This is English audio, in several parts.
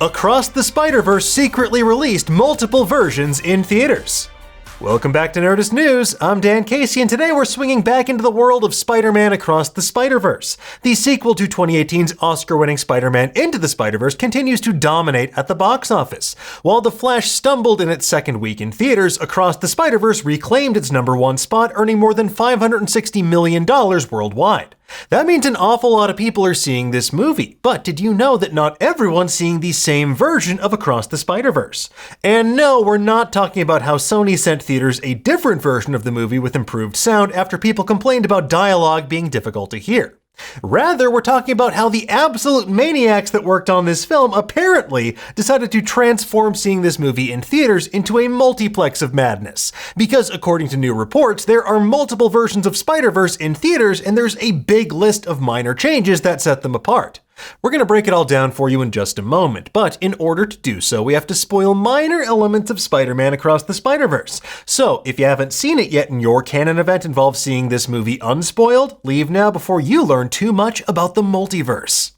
Across the Spider-Verse secretly released multiple versions in theaters. Welcome back to Nerdist News. I'm Dan Casey, and today we're swinging back into the world of Spider-Man Across the Spider-Verse. The sequel to 2018's Oscar-winning Spider-Man Into the Spider-Verse continues to dominate at the box office. While The Flash stumbled in its second week in theaters, Across the Spider-Verse reclaimed its #1 spot, earning more than $560 million worldwide. That means an awful lot of people are seeing this movie, but did you know that not everyone's seeing the same version of Across the Spider-Verse? And no, we're not talking about how Sony sent theaters a different version of the movie with improved sound after people complained about dialogue being difficult to hear. Rather, we're talking about how the absolute maniacs that worked on this film apparently decided to transform seeing this movie in theaters into a multiplex of madness. Because according to new reports, there are multiple versions of Spider-Verse in theaters, and there's a big list of minor changes that set them apart. We're going to break it all down for you in just a moment, but in order to do so, we have to spoil minor elements of Spider-Man Across the Spider-Verse. So, if you haven't seen it yet and your canon event involves seeing this movie unspoiled, leave now before you learn too much about the multiverse.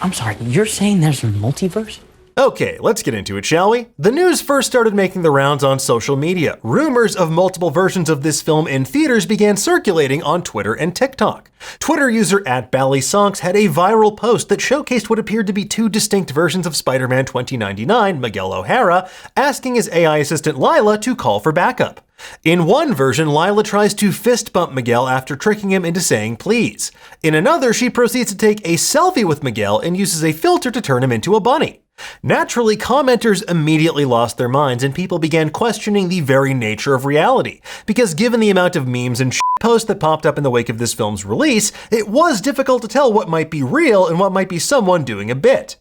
I'm sorry, you're saying there's a multiverse? Okay, let's get into it, shall we? The news first started making the rounds on social media. Rumors of multiple versions of this film in theaters began circulating on Twitter and TikTok. Twitter user @BallySongs had a viral post that showcased what appeared to be two distinct versions of Spider-Man 2099, Miguel O'Hara, asking his AI assistant Lila to call for backup. In one version, Lila tries to fist bump Miguel after tricking him into saying please. In another, she proceeds to take a selfie with Miguel and uses a filter to turn him into a bunny. Naturally, commenters immediately lost their minds and people began questioning the very nature of reality, because given the amount of memes and posts that popped up in the wake of this film's release, it was difficult to tell what might be real and what might be someone doing a bit.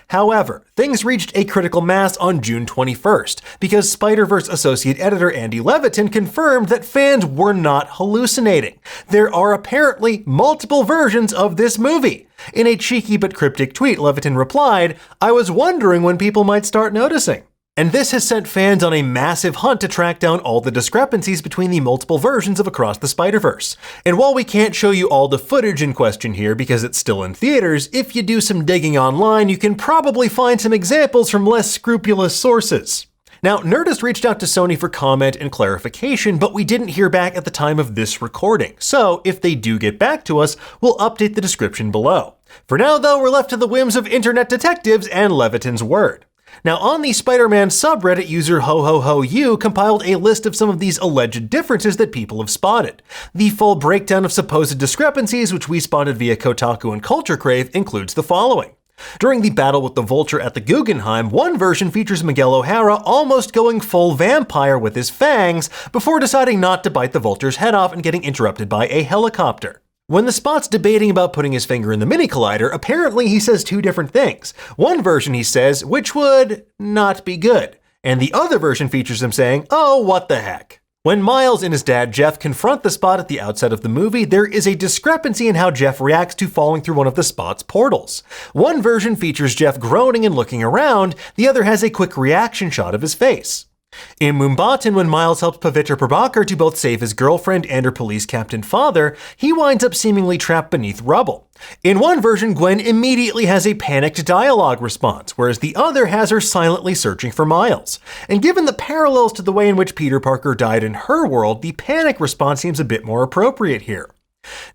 However, things reached a critical mass on June 21st, because Spider-Verse associate editor Andy Levitin confirmed that fans were not hallucinating. There are apparently multiple versions of this movie. In a cheeky but cryptic tweet, Levitin replied, "I was wondering when people might start noticing." And this has sent fans on a massive hunt to track down all the discrepancies between the multiple versions of Across the Spider-Verse. And while we can't show you all the footage in question here because it's still in theaters, if you do some digging online, you can probably find some examples from less scrupulous sources. Now, Nerdist reached out to Sony for comment and clarification, but we didn't hear back at the time of this recording. So, if they do get back to us, we'll update the description below. For now, though, we're left to the whims of internet detectives and Levitin's word. Now, on the Spider-Man subreddit, user HoHoHoU compiled a list of some of these alleged differences that people have spotted. The full breakdown of supposed discrepancies, which we spotted via Kotaku and Culture Crave, includes the following. During the battle with the Vulture at the Guggenheim, one version features Miguel O'Hara almost going full vampire with his fangs before deciding not to bite the Vulture's head off and getting interrupted by a helicopter. When the Spot's debating about putting his finger in the mini collider, apparently he says two different things. One version he says, which would not be good, and the other version features him saying, oh, what the heck. When Miles and his dad Jeff confront the Spot at the outset of the movie, there is a discrepancy in how Jeff reacts to falling through one of the Spot's portals. One version features Jeff groaning and looking around, the other has a quick reaction shot of his face. In Mumbattan, when Miles helps Pavitra Prabhakar to both save his girlfriend and her police captain father, he winds up seemingly trapped beneath rubble. In one version, Gwen immediately has a panicked dialogue response, whereas the other has her silently searching for Miles. And given the parallels to the way in which Peter Parker died in her world, the panic response seems a bit more appropriate here.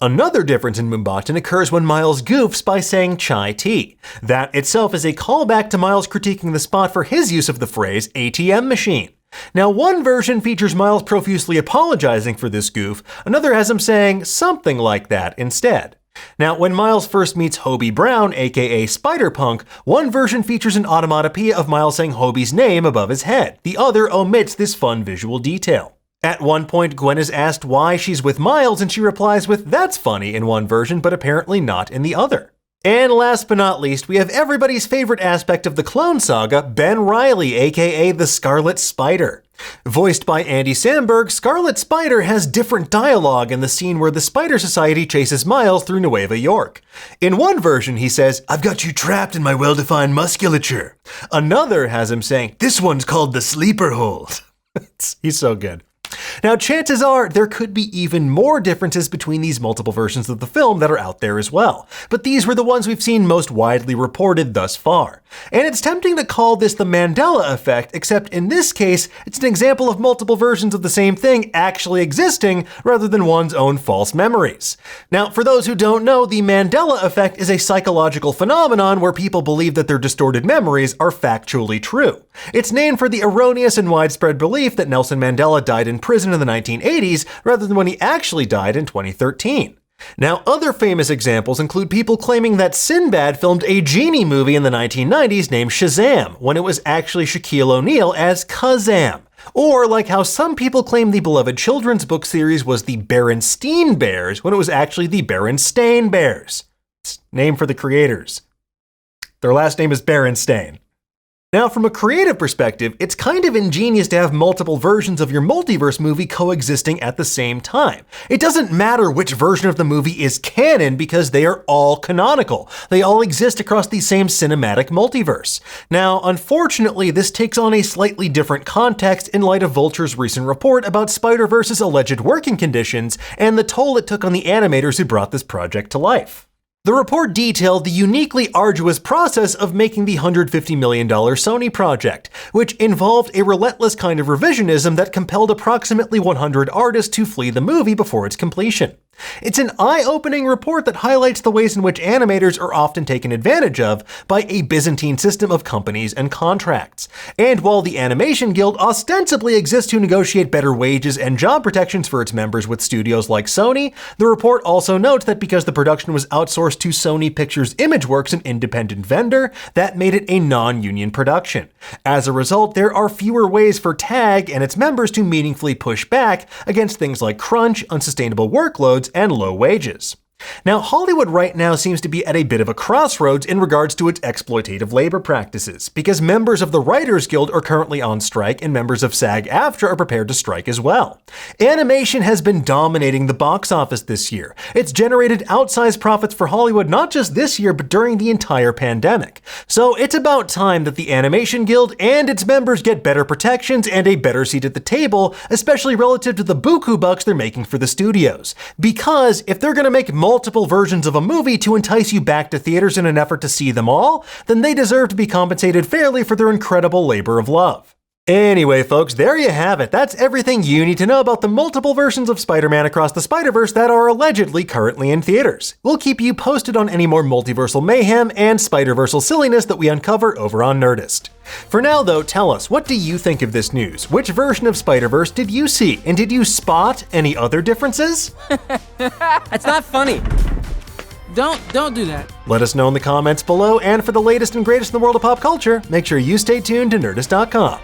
Another difference in Mumbattan occurs when Miles goofs by saying chai tea. That itself is a callback to Miles critiquing the Spot for his use of the phrase ATM machine. Now, one version features Miles profusely apologizing for this goof, another has him saying something like that instead. Now, when Miles first meets Hobie Brown, aka Spider-Punk, one version features an onomatopoeia of Miles saying Hobie's name above his head, the other omits this fun visual detail. At one point, Gwen is asked why she's with Miles, and she replies with, "That's funny" in one version, but apparently not in the other. And last but not least, we have everybody's favorite aspect of the Clone Saga, Ben Reilly, aka the Scarlet Spider. Voiced by Andy Samberg, Scarlet Spider has different dialogue in the scene where the Spider Society chases Miles through Nueva York. In one version, he says, "I've got you trapped in my well-defined musculature." Another has him saying, "This one's called the sleeper hold." He's so good. Now, chances are there could be even more differences between these multiple versions of the film that are out there as well, but these were the ones we've seen most widely reported thus far. And it's tempting to call this the Mandela effect, except in this case, it's an example of multiple versions of the same thing actually existing rather than one's own false memories. Now, for those who don't know, the Mandela effect is a psychological phenomenon where people believe that their distorted memories are factually true. It's named for the erroneous and widespread belief that Nelson Mandela died in prison in the 1980s rather than when he actually died in 2013. Now, other famous examples include people claiming that Sinbad filmed a genie movie in the 1990s named Shazam, when it was actually Shaquille O'Neal as Kazam. Or like how some people claim the beloved children's book series was the Berenstain Bears, when it was actually the Berenstain Bears. It's named for the creators. Their last name is Berenstain. Now, from a creative perspective, it's kind of ingenious to have multiple versions of your multiverse movie coexisting at the same time. It doesn't matter which version of the movie is canon because they are all canonical. They all exist across the same cinematic multiverse. Now, unfortunately, this takes on a slightly different context in light of Vulture's recent report about Spider-Verse's alleged working conditions and the toll it took on the animators who brought this project to life. The report detailed the uniquely arduous process of making the $150 million Sony project, which involved a relentless kind of revisionism that compelled approximately 100 artists to flee the movie before its completion. It's an eye-opening report that highlights the ways in which animators are often taken advantage of by a Byzantine system of companies and contracts. And while the Animation Guild ostensibly exists to negotiate better wages and job protections for its members with studios like Sony, the report also notes that because the production was outsourced to Sony Pictures Imageworks, an independent vendor, that made it a non-union production. As a result, there are fewer ways for TAG and its members to meaningfully push back against things like crunch, unsustainable workloads, and low wages. Now, Hollywood right now seems to be at a bit of a crossroads in regards to its exploitative labor practices, because members of the Writers Guild are currently on strike and members of SAG-AFTRA are prepared to strike as well. Animation has been dominating the box office this year. It's generated outsized profits for Hollywood not just this year, but during the entire pandemic. So it's about time that the Animation Guild and its members get better protections and a better seat at the table, especially relative to the buku bucks they're making for the studios. Because if they're gonna make multiple versions of a movie to entice you back to theaters in an effort to see them all, then they deserve to be compensated fairly for their incredible labor of love. Anyway, folks, there you have it. That's everything you need to know about the multiple versions of Spider-Man Across the Spider-Verse that are allegedly currently in theaters. We'll keep you posted on any more multiversal mayhem and Spider-Versal silliness that we uncover over on Nerdist. For now, though, tell us, what do you think of this news? Which version of Spider-Verse did you see? And did you spot any other differences? That's not funny. Don't do that. Let us know in the comments below, and for the latest and greatest in the world of pop culture, make sure you stay tuned to Nerdist.com.